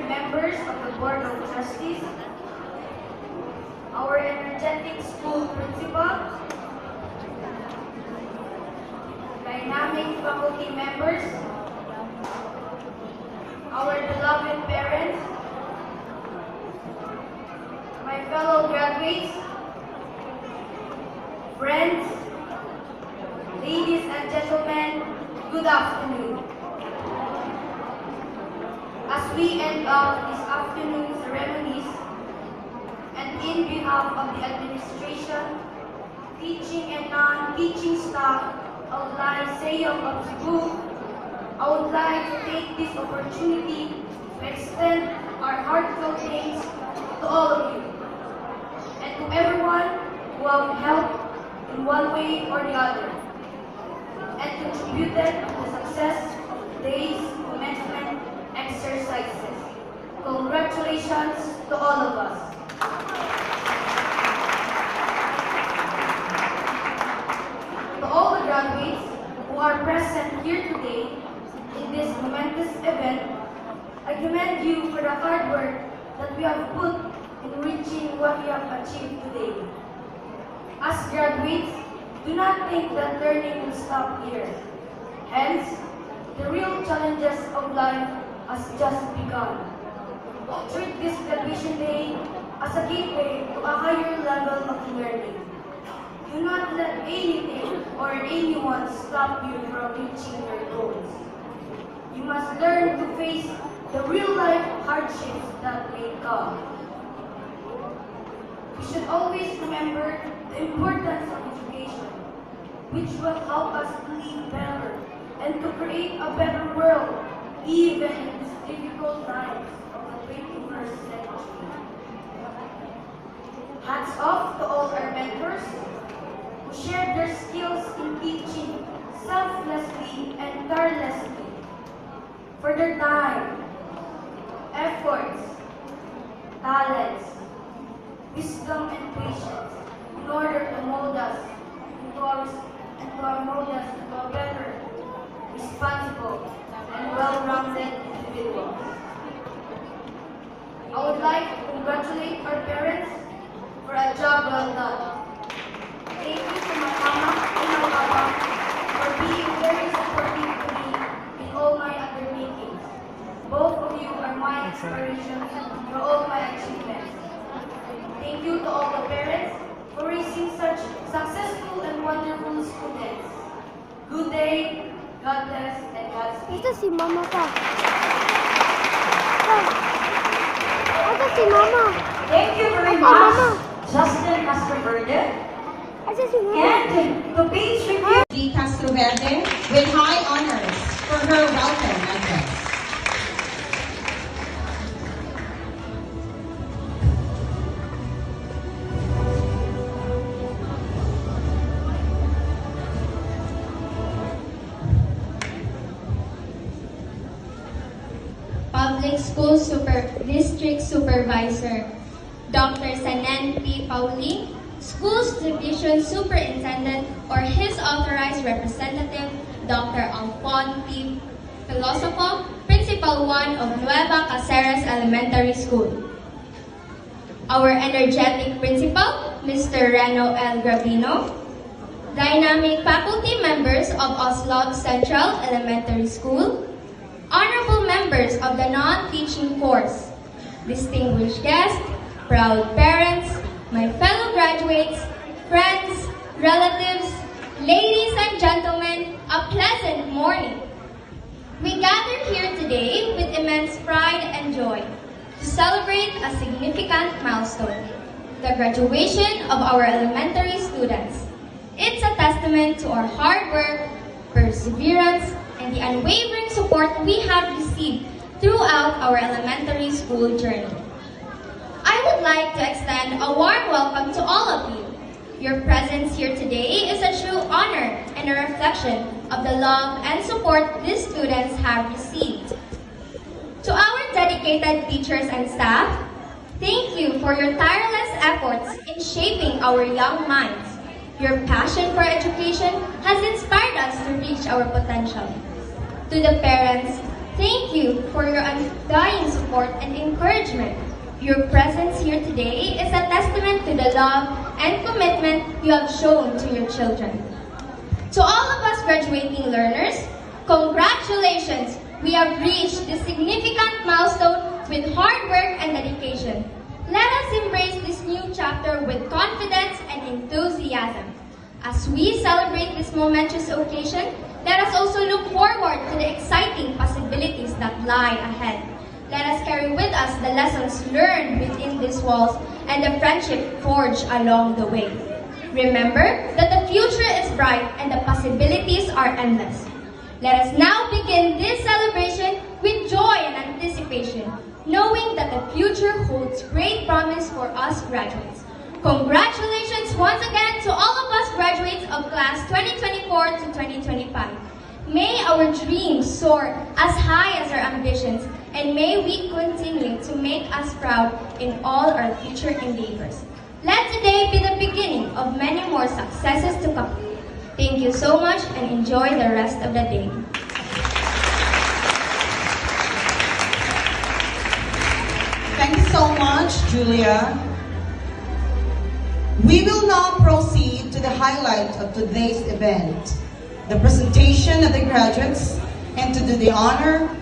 members of the Board of Trustees, our energetic school principal, dynamic faculty members, our beloved parents, my fellow graduates, friends, ladies and gentlemen, good afternoon. As we end up this afternoon's ceremonies, and in behalf of the administration, teaching and non-teaching staff of Lyceum of Cebu, I would like to take this opportunity to extend our heartfelt thanks to all of you and to everyone who have helped in one way or the other and contributed to the success of today's commencement exercises. Congratulations to all of us. To all the graduates who are present here today in this momentous event, I commend you for the hard work that we have put in reaching what we have achieved today. As graduates, do not think that learning will stop here. Hence, the real challenges of life has just begun. Treat this graduation day as a gateway to a higher level of learning. Do not let anything or anyone stop you from reaching your goals. You must learn to face the real-life hardships that may come. We should always remember the importance of education, which will help us to live better and to create a better world, even in these difficult times of the 21st century. Hats off to all our mentors who shared their skills in teaching selflessly and tirelessly for their time, efforts, talents, wisdom, and patience in order to mold us into a better, responsible, and well-rounded individuals. I would like to congratulate our parents for a job well done. Thank you to my mama and my papa for being very supportive to me in all my undertakings. Both of you are my inspiration for all my achievements. Thank you to all the parents for raising such successful and wonderful students. Good day, God bless, and Godspeed. Ito si Mama pa. Ito si Mama. Thank you very Ito, much, Mama. Justin Castroverde. Ito si Mama. And to pay tribute, G. Castroverde with high honors for her welcome address. Public School District Supervisor, Dr. Sanen P. Pauli, Schools Division Superintendent or his authorized representative, Dr. Alphon P. Filosofo, Principal 1 of Nueva Caceres Elementary School. Our energetic principal, Mr. Reno L. Gravino, dynamic faculty members of Oslog Central Elementary School, honorable members of the non-teaching course, distinguished guests, proud parents, my fellow graduates, friends, relatives, ladies and gentlemen, a pleasant morning. We gather here today with immense pride and joy to celebrate a significant milestone, the graduation of our elementary students. It's a testament to our hard work, perseverance, and the unwavering support we have received throughout our elementary school journey. I would like to extend a warm welcome to all of you. Your presence here today is a true honor and a reflection of the love and support these students have received. To our dedicated teachers and staff, thank you for your tireless efforts in shaping our young minds. Your passion for education has inspired us to reach our potential. To the parents, Thank you for your undying support and encouragement. Your presence here today is a testament to the love and commitment you have shown to your children. To all of us graduating learners, congratulations! We have reached this significant milestone with hard work and dedication. Let us embrace this new chapter with confidence and enthusiasm. As we celebrate this momentous occasion, let us also look forward to the exciting possibilities that lie ahead. Let us carry with us the lessons learned within these walls and the friendship forged along the way. Remember that the future is bright and the possibilities are endless. Let us now begin this celebration with joy and anticipation, knowing that the future holds great promise for us graduates. Congratulations once again to all of us graduates of class 2024 to 2025. May our dreams soar as high as our ambitions, and may we continue to make us proud in all our future endeavors. Let today be the beginning of many more successes to come. Thank you so much and enjoy the rest of the day. Thank you so much, Julia. We will now proceed to the highlight of today's event, the presentation of the graduates, and to do the honor,